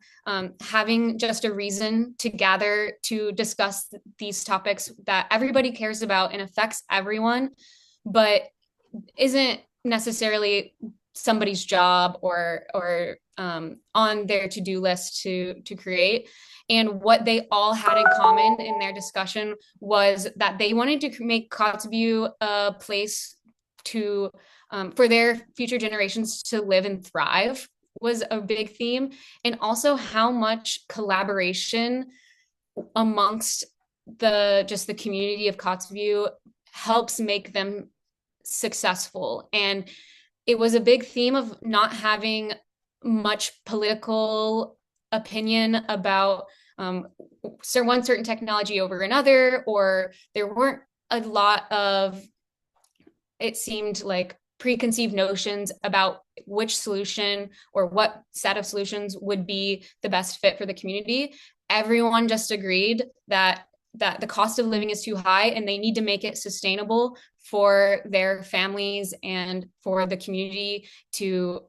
having just a reason to gather to discuss these topics that everybody cares about and affects everyone, but isn't necessarily somebody's job or on their to-do list to create. And what they all had in common in their discussion was that they wanted to make Kotzebue a place to for their future generations to live and thrive was a big theme, and also how much collaboration amongst the community of Kotzebue helps make them successful. And it was a big theme of not having much political opinion about one certain technology over another, or there weren't a lot of, it seemed like, preconceived notions about which solution or what set of solutions would be the best fit for the community. Everyone just agreed that the cost of living is too high and they need to make it sustainable for their families and for the community to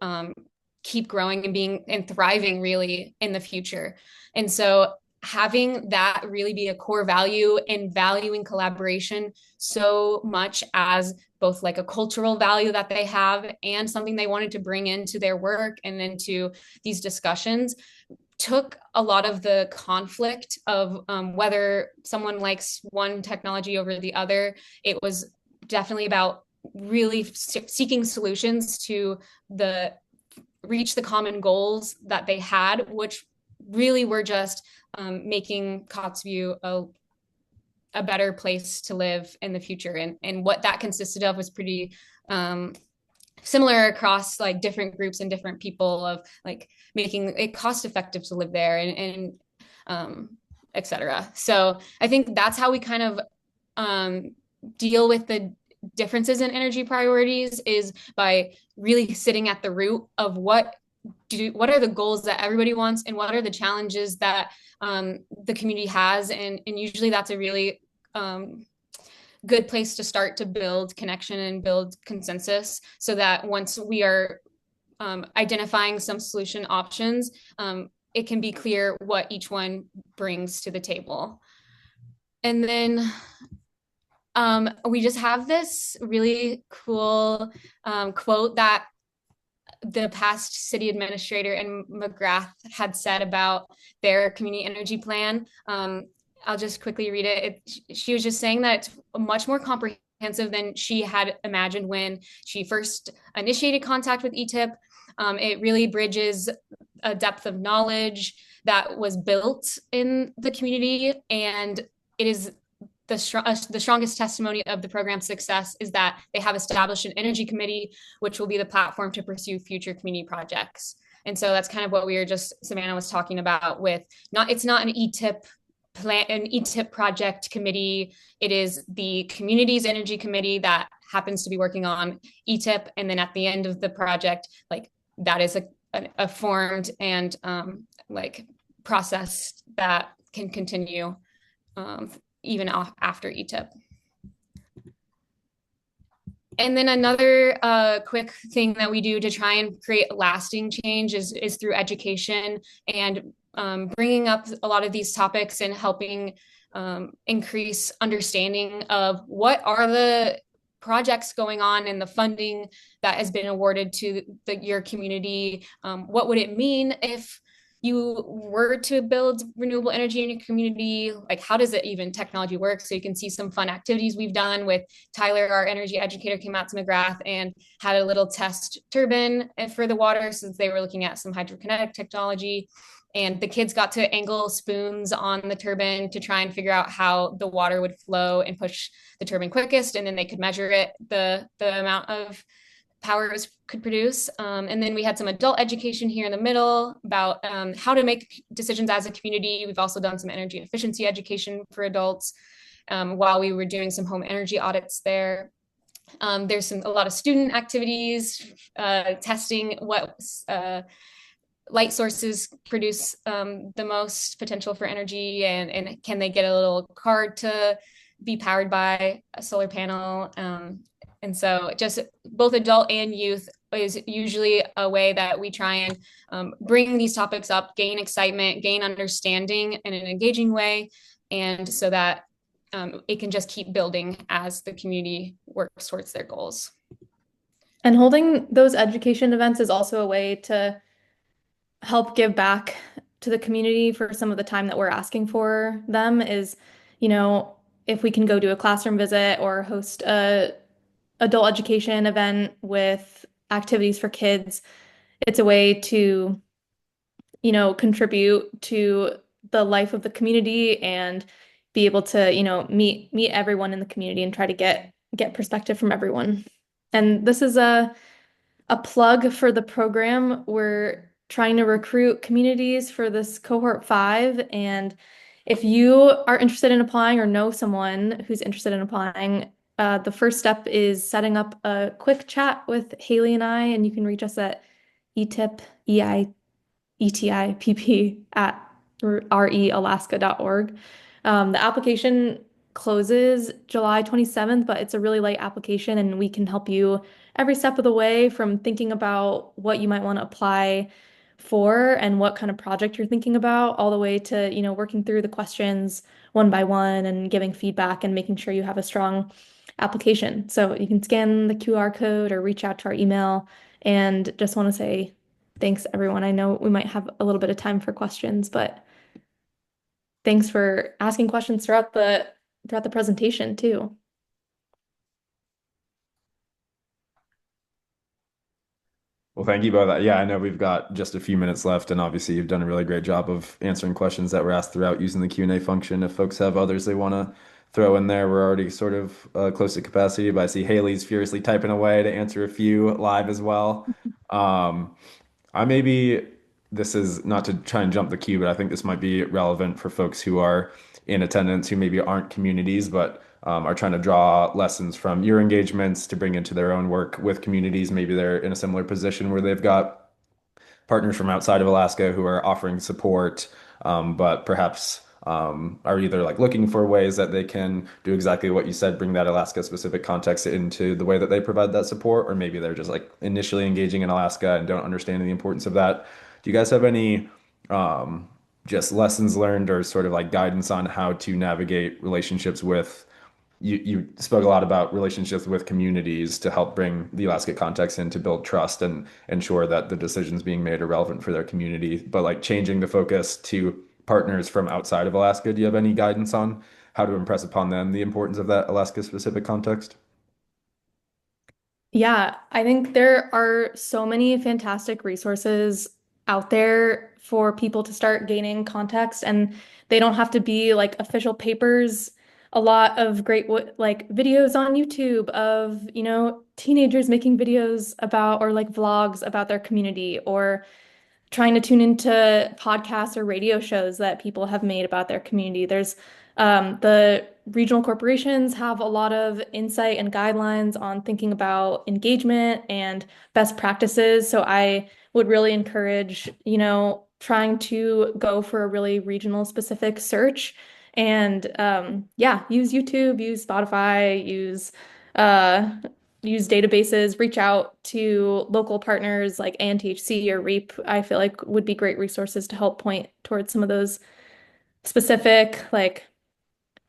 keep growing and being and thriving really in the future. And so having that really be a core value and valuing collaboration so much as both like a cultural value that they have and something they wanted to bring into their work and into these discussions took a lot of the conflict of whether someone likes one technology over the other. It was definitely about really seeking solutions to reach the common goals that they had, which really were just making Kotzebue a better place to live in the future. And what that consisted of was pretty similar across like different groups and different people, of like making it cost effective to live there and et cetera. So I think that's how we kind of deal with the differences in energy priorities, is by really sitting at the root of what are the goals that everybody wants and what are the challenges that the community has. And usually that's a really good place to start to build connection and build consensus, so that once we are identifying some solution options, it can be clear what each one brings to the table. And then we just have this really cool quote that the past city administrator and McGrath had said about their community energy plan. I'll just quickly read it. She was just saying that it's much more comprehensive than she had imagined when she first initiated contact with ETIPP. It really bridges a depth of knowledge that was built in the community, and it is the strongest testimony of the program's success is that they have established an energy committee, which will be the platform to pursue future community projects. And so that's kind of what Savannah was talking about with it's not an ETIPP project committee. It is the community's energy committee that happens to be working on ETIPP. And then at the end of the project, like that is a formed and like process that can continue even after ETIPP. And then another quick thing that we do to try and create lasting change is through education and bringing up a lot of these topics and helping increase understanding of what are the projects going on and the funding that has been awarded to your community. What would it mean if you were to build renewable energy in your community? Like, how does it even technology work? So you can see some fun activities we've done with Tyler, our energy educator, came out to McGrath and had a little test turbine for the water, since they were looking at some hydrokinetic technology. And the kids got to angle spoons on the turbine to try and figure out how the water would flow and push the turbine quickest. And then they could measure it, the amount of power it could produce. And then we had some adult education here in the middle about how to make decisions as a community. We've also done some energy efficiency education for adults while we were doing some home energy audits there. There's a lot of student activities, testing what light sources produce the most potential for energy, and can they get a little card to be powered by a solar panel. And so just both adult and youth is usually a way that we try and bring these topics up, gain excitement, gain understanding in an engaging way, and so that it can just keep building as the community works towards their goals. And holding those education events is also a way to help give back to the community for some of the time that we're asking for them is, you know, if we can go do a classroom visit or host a adult education event with activities for kids, it's a way to, contribute to the life of the community and be able to, meet everyone in the community and try to get perspective from everyone. And this is a plug for the program. We're trying to recruit communities for this cohort 5. And if you are interested in applying or know someone who's interested in applying, the first step is setting up a quick chat with Haleigh and I, and you can reach us at ETIPP, ETIPP at realaska.org. The application closes July 27th, but it's a really light application, and we can help you every step of the way from thinking about what you might want to apply for and what kind of project you're thinking about, all the way to, working through the questions one by one and giving feedback and making sure you have a strong application. So you can scan the QR code or reach out to our email. And just want to say thanks, everyone. I know we might have a little bit of time for questions, but thanks for asking questions throughout the presentation too. Well, thank you both. Yeah, I know we've got just a few minutes left, and obviously you've done a really great job of answering questions that were asked throughout using the Q&A function. If folks have others they want to throw in there, we're already sort of close to capacity, but I see Haley's furiously typing away to answer a few live as well. Um, I maybe this is not to try and jump the queue, but I think this might be relevant for folks who are in attendance who maybe aren't communities, but are trying to draw lessons from your engagements to bring into their own work with communities. Maybe they're in a similar position where they've got partners from outside of Alaska who are offering support, but perhaps are either like looking for ways that they can do exactly what you said, bring that Alaska specific context into the way that they provide that support, or maybe they're just like initially engaging in Alaska and don't understand the importance of that. Do you guys have any just lessons learned or sort of like guidance on how to navigate relationships with you spoke a lot about relationships with communities to help bring the Alaska context in to build trust and ensure that the decisions being made are relevant for their community, but like changing the focus to partners from outside of Alaska. Do you have any guidance on how to impress upon them the importance of that Alaska specific context? Yeah, I think there are so many fantastic resources out there for people to start gaining context, and they don't have to be like official papers. A lot of great like videos on YouTube of, teenagers making videos about or like vlogs about their community, or trying to tune into podcasts or radio shows that people have made about their community. There's the regional corporations have a lot of insight and guidelines on thinking about engagement and best practices. So I would really encourage, trying to go for a really regional specific search and yeah, use YouTube, use Spotify, uh, use databases, reach out to local partners like ANTHC or REAP. I feel like would be great resources to help point towards some of those specific, like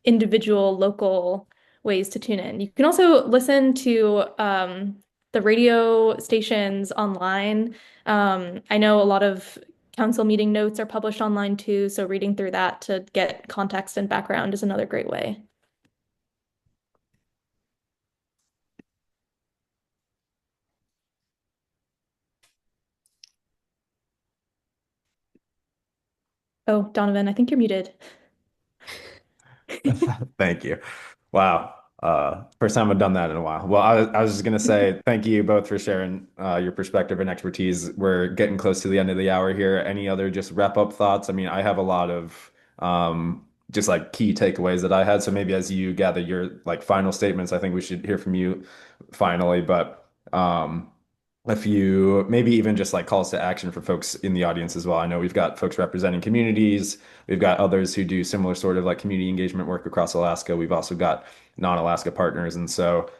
individual local ways to tune in. You can also listen to the radio stations online. I know a lot of council meeting notes are published online too, so reading through that to get context and background is another great way. Oh, Donovan, I think you're muted. Thank you. Wow. First time I've done that in a while. Well, I was just going to say thank you both for sharing your perspective and expertise. We're getting close to the end of the hour here. Any other just wrap up thoughts? I mean, I have a lot of just like key takeaways that I had. So maybe as you gather your like final statements, I think we should hear from you finally. But a few, maybe even just like calls to action for folks in the audience as well. I know we've got folks representing communities. We've got others who do similar sort of like community engagement work across Alaska. We've also got non-Alaska partners. And so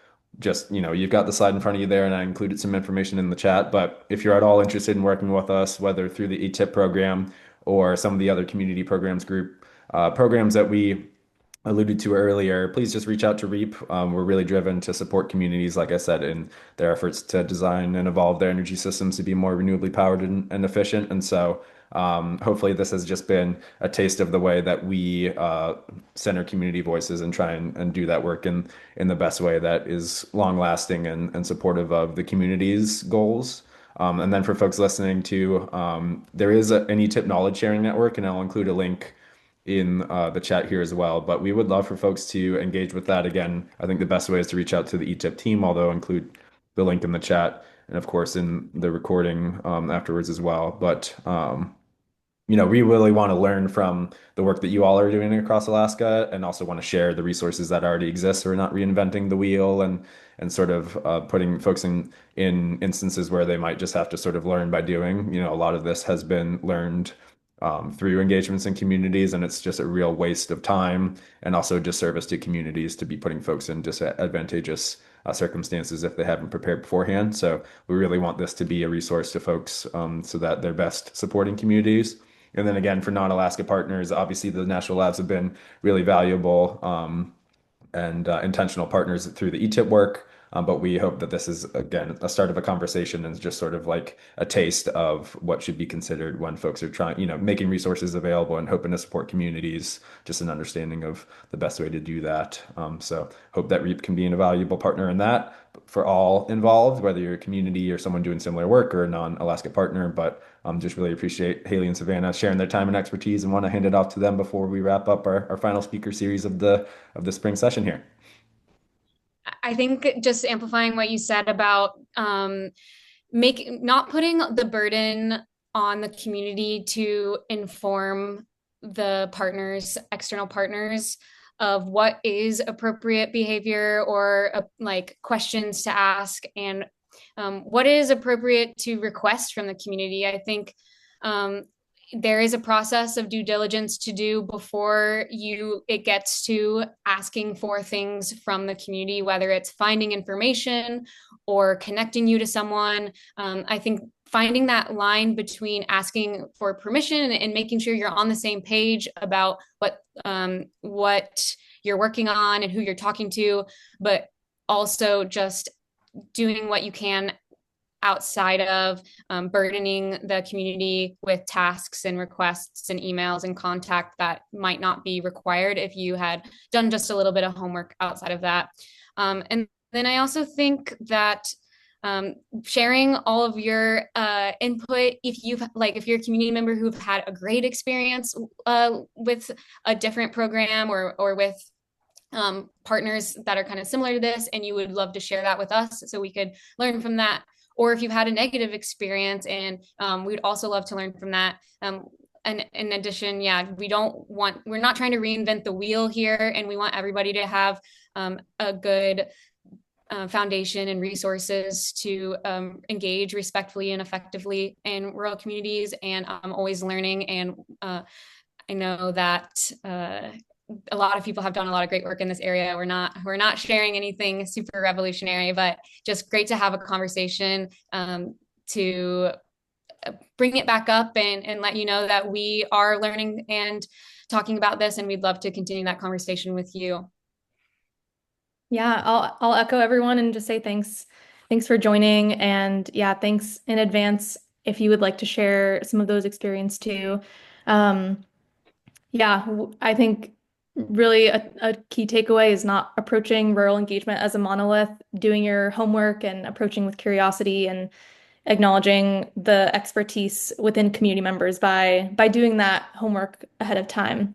just, you've got the slide in front of you there, and I included some information in the chat. But if you're at all interested in working with us, whether through the ETIPP program or some of the other community programs that we alluded to earlier, please just reach out to REAP. We're really driven to support communities, like I said, in their efforts to design and evolve their energy systems to be more renewably powered and efficient. And so hopefully this has just been a taste of the way that we center community voices and try and do that work in the best way that is long lasting and supportive of the community's goals. And then for folks listening to, there is an ETIPP knowledge sharing network, and I'll include a link in the chat here as well. But we would love for folks to engage with that. Again, I think the best way is to reach out to the ETIPP team, although include the link in the chat and of course in the recording afterwards as well. But we really want to learn from the work that you all are doing across Alaska, and also want to share the resources that already exist. So we're not reinventing the wheel and sort of putting folks in instances where they might just have to sort of learn by doing. A lot of this has been learned through engagements in communities, and it's just a real waste of time and also a disservice to communities to be putting folks in disadvantageous circumstances if they haven't prepared beforehand. So we really want this to be a resource to folks so that they're best supporting communities. And then again, for non-Alaska partners, obviously the national labs have been really valuable and intentional partners through the ETIPP work. But we hope that this is, again, a start of a conversation and just sort of like a taste of what should be considered when folks are trying, making resources available and hoping to support communities, just an understanding of the best way to do that. So hope that REAP can be a valuable partner in that for all involved, whether you're a community or someone doing similar work or a non-Alaska partner. But just really appreciate Haleigh and Savannah sharing their time and expertise, and want to hand it off to them before we wrap up our final speaker series of the spring session here. I think just amplifying what you said about not putting the burden on the community to inform the external partners of what is appropriate behavior or like questions to ask, and what is appropriate to request from the community. I think there is a process of due diligence to do before it gets to asking for things from the community, whether it's finding information or connecting you to someone. I think finding that line between asking for permission and making sure you're on the same page about what you're working on and who you're talking to, but also just doing what you can outside of burdening the community with tasks and requests and emails and contact that might not be required if you had done just a little bit of homework outside of that. And then I also think that sharing all of your input, if you're a community member who've had a great experience with a different program or with partners that are kind of similar to this, and you would love to share that with us so we could learn from that. Or if you've had a negative experience, and we'd also love to learn from that. And in addition, we're not trying to reinvent the wheel here, and we want everybody to have a good foundation and resources to engage respectfully and effectively in rural communities. And I'm always learning, and I know that a lot of people have done a lot of great work in this area. We're not sharing anything super revolutionary, but just great to have a conversation to bring it back up and let you know that we are learning and talking about this, and we'd love to continue that conversation with you. Yeah, I'll echo everyone and just say thanks. Thanks for joining, and thanks in advance if you would like to share some of those experiences too. I think really a key takeaway is not approaching rural engagement as a monolith, doing your homework and approaching with curiosity and acknowledging the expertise within community members by doing that homework ahead of time.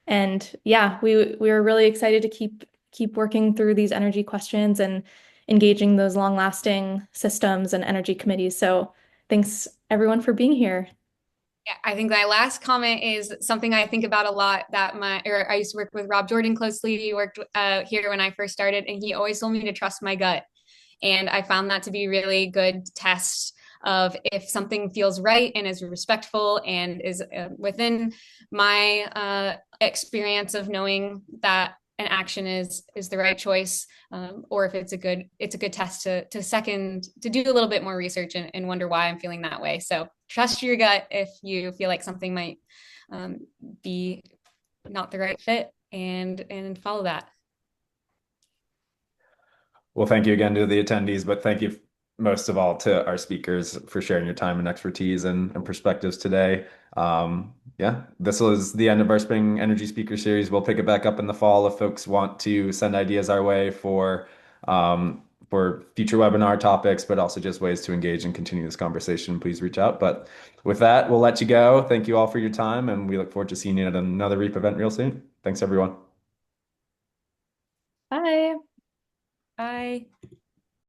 And we were really excited to keep working through these energy questions and engaging those long-lasting systems and energy committees. So thanks everyone for being here. Yeah, I think my last comment is something I think about a lot that I used to work with Rob Jordan closely. He worked here when I first started, and he always told me to trust my gut. And I found that to be really good test of if something feels right and is respectful and is within my experience of knowing that an action is the right choice, or if it's a good test to do a little bit more research and wonder why I'm feeling that way. So trust your gut if you feel like something might um, be not the right fit, and follow that. Well, thank you again to the attendees, but thank you most of all to our speakers for sharing your time and expertise and perspectives today. Yeah, this was the end of our Spring Energy Speaker Series. We'll pick it back up in the fall if folks want to send ideas our way for future webinar topics, but also just ways to engage and continue this conversation. Please reach out. But with that, we'll let you go. Thank you all for your time, and we look forward to seeing you at another REAP event real soon. Thanks, everyone. Bye. Bye.